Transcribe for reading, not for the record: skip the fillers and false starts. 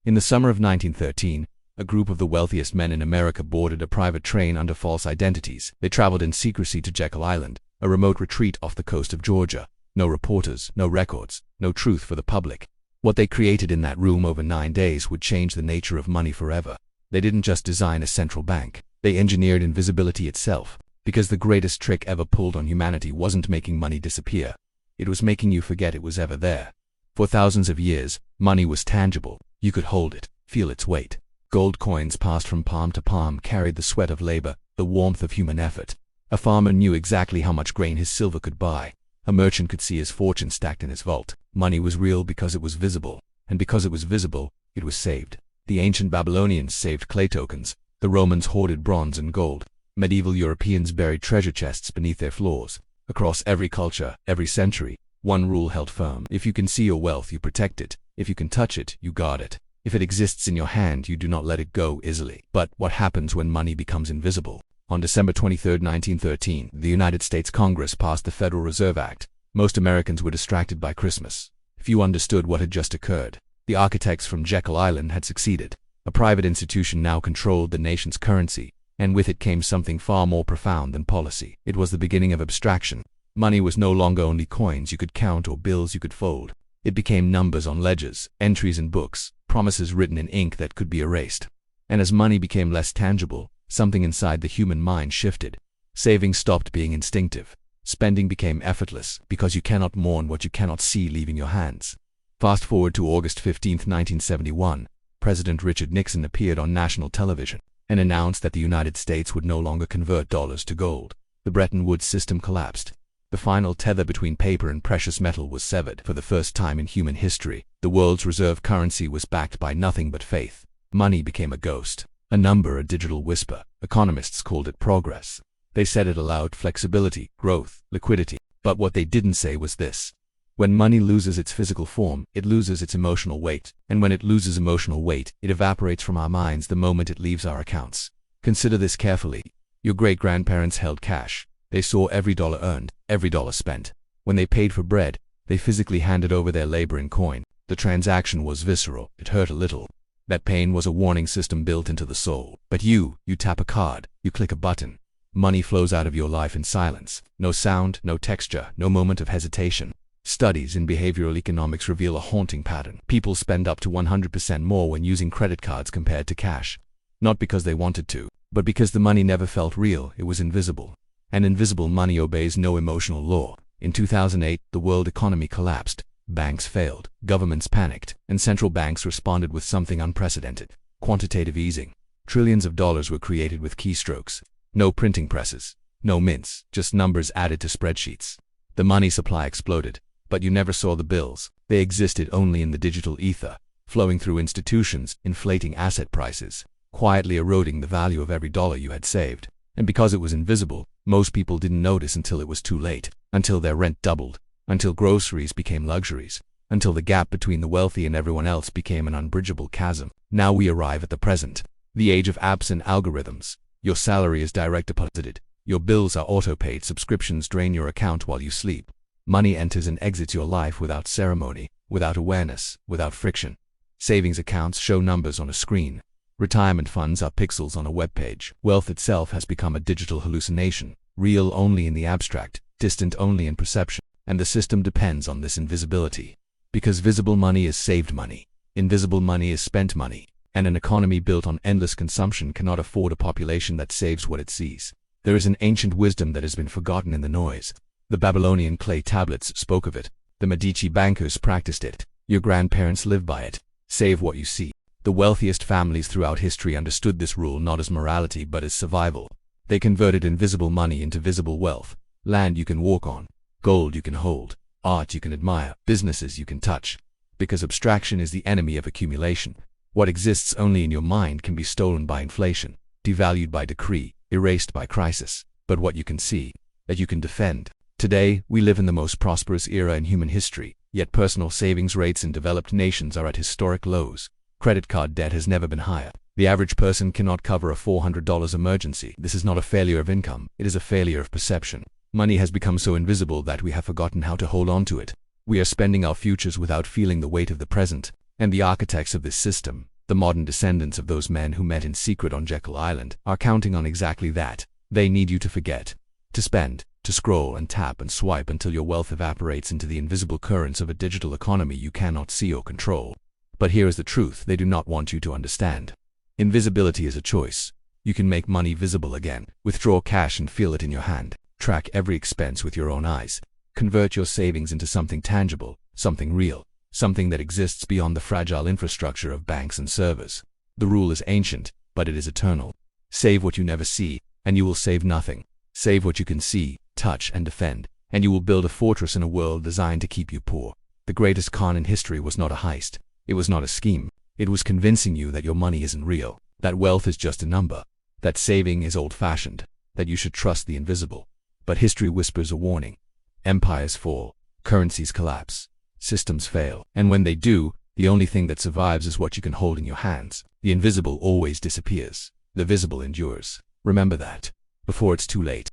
In the summer of 1913, a group of the wealthiest men in America boarded a private train under false identities. They traveled in secrecy to Jekyll Island, a remote retreat off the coast of Georgia. No reporters, no records, no truth for the public. What they created in that room over 9 days would change the nature of money forever. They didn't just design a central bank. They engineered invisibility itself. Because the greatest trick ever pulled on humanity wasn't making money disappear. It was making you forget it was ever there. For thousands of years, money was tangible. You could hold it, feel its weight. Gold coins passed from palm to palm carried the sweat of labor, the warmth of human effort. A farmer knew exactly how much grain his silver could buy. A merchant could see his fortune stacked in his vault. Money was real because it was visible, and because it was visible, it was saved. The ancient Babylonians saved clay tokens. The Romans hoarded bronze and gold. Medieval Europeans buried treasure chests beneath their floors. Across every culture, every century, one rule held firm. If you can see your wealth, you protect it. If you can touch it, you guard it. If it exists in your hand, you do not let it go easily. But what happens when money becomes invisible? On December 23, 1913, the United States Congress passed the Federal Reserve Act. Most Americans were distracted by Christmas. Few understood what had just occurred. The architects from Jekyll Island had succeeded. A private institution now controlled the nation's currency, and with it came something far more profound than policy. It was the beginning of abstraction. Money was no longer only coins you could count or bills you could fold. It became numbers on ledgers, entries in books, promises written in ink that could be erased. And as money became less tangible, something inside the human mind shifted. Saving stopped being instinctive. Spending became effortless, because you cannot mourn what you cannot see leaving your hands. Fast forward to August 15, 1971. President Richard Nixon appeared on national television and announced that the United States would no longer convert dollars to gold. The Bretton Woods system collapsed. The final tether between paper and precious metal was severed. For the first time in human history, the world's reserve currency was backed by nothing but faith. Money became a ghost, a number, a digital whisper. Economists called it progress. They said it allowed flexibility, growth, liquidity. But what they didn't say was this. When money loses its physical form, it loses its emotional weight. And when it loses emotional weight, it evaporates from our minds the moment it leaves our accounts. Consider this carefully. Your great-grandparents held cash. They saw every dollar earned, every dollar spent. When they paid for bread, they physically handed over their labor in coin. The transaction was visceral. It hurt a little. That pain was a warning system built into the soul. But you tap a card, you click a button. Money flows out of your life in silence. No sound, no texture, no moment of hesitation. Studies in behavioral economics reveal a haunting pattern. People spend up to 100% more when using credit cards compared to cash. Not because they wanted to, but because the money never felt real, it was invisible. And invisible money obeys no emotional law. In 2008, the world economy collapsed. Banks failed, governments panicked, and central banks responded with something unprecedented. Quantitative easing. Trillions of dollars were created with keystrokes. No printing presses, no mints, just numbers added to spreadsheets. The money supply exploded, but you never saw the bills. They existed only in the digital ether, flowing through institutions, inflating asset prices, quietly eroding the value of every dollar you had saved. And because it was invisible, most people didn't notice until it was too late, until their rent doubled, until groceries became luxuries, until the gap between the wealthy and everyone else became an unbridgeable chasm. Now we arrive at the present, the age of apps and algorithms. Your salary is direct deposited. Your bills are auto-paid. Subscriptions drain your account while you sleep. Money enters and exits your life without ceremony, without awareness, without friction. Savings accounts show numbers on a screen. Retirement funds are pixels on a web page. Wealth itself has become a digital hallucination, real only in the abstract, distant only in perception. And the system depends on this invisibility. Because visible money is saved money. Invisible money is spent money. And an economy built on endless consumption cannot afford a population that saves what it sees. There is an ancient wisdom that has been forgotten in the noise. The Babylonian clay tablets spoke of it. The Medici bankers practiced it. Your grandparents lived by it. Save what you see. The wealthiest families throughout history understood this rule not as morality but as survival. They converted invisible money into visible wealth. Land you can walk on. Gold you can hold. Art you can admire. Businesses you can touch. Because abstraction is the enemy of accumulation. What exists only in your mind can be stolen by inflation, devalued by decree, erased by crisis. But what you can see, that you can defend. Today, we live in the most prosperous era in human history, yet personal savings rates in developed nations are at historic lows. Credit card debt has never been higher. The average person cannot cover a $400 emergency. This is not a failure of income, it is a failure of perception. Money has become so invisible that we have forgotten how to hold on to it. We are spending our futures without feeling the weight of the present. And the architects of this system, The modern descendants of those men who met in secret on Jekyll Island are counting on exactly that. They need you to forget, to spend, to scroll and tap and swipe until your wealth evaporates into the invisible currents of a digital economy you cannot see or control. But here is the truth they do not want you to understand. Invisibility is a choice. You can make money visible again, withdraw cash and feel it in your hand, track every expense with your own eyes, convert your savings into something tangible, something real, something that exists beyond the fragile infrastructure of banks and servers. The rule is ancient, but it is eternal. Save what you never see, and you will save nothing. Save what you can see, touch, and defend, and you will build a fortress in a world designed to keep you poor. The greatest con in history was not a heist. It was not a scheme. It was convincing you that your money isn't real, that wealth is just a number, that saving is old-fashioned, that you should trust the invisible. But history whispers a warning. Empires fall, currencies collapse, systems fail, and when they do, the only thing that survives is what you can hold in your hands. The invisible always disappears. The visible endures. Remember that, before it's too late.